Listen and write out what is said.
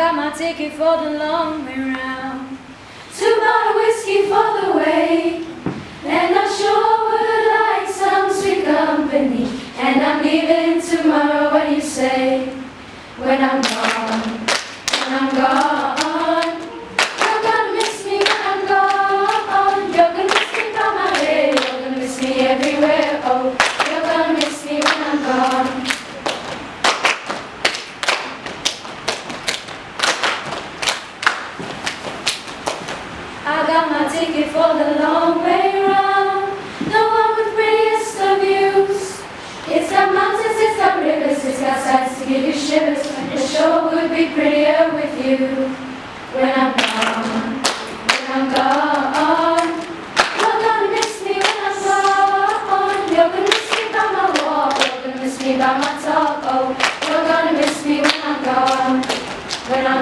got my ticket for the long way round. 2 bottle whiskey for the way, and I sure would like some sweet company. And I'm leaving tomorrow. What do you say? When I'm gone, when I'm gone, you're gonna miss me when I'm gone. You're gonna miss me by my head, you're gonna miss me everywhere. Oh, you're gonna miss me when I'm gone. I got my ticket for the long way round, The one with prettiest of views. It's got mountains, it's got rivers, it's got sights to give you shivers. It sure would be prettier with you. When I'm gone, when I'm gone, you're gonna miss me when I'm gone. You're gonna miss me by my walk, you're gonna miss me by my talk. Oh, you're gonna miss me when I'm gone. When I'm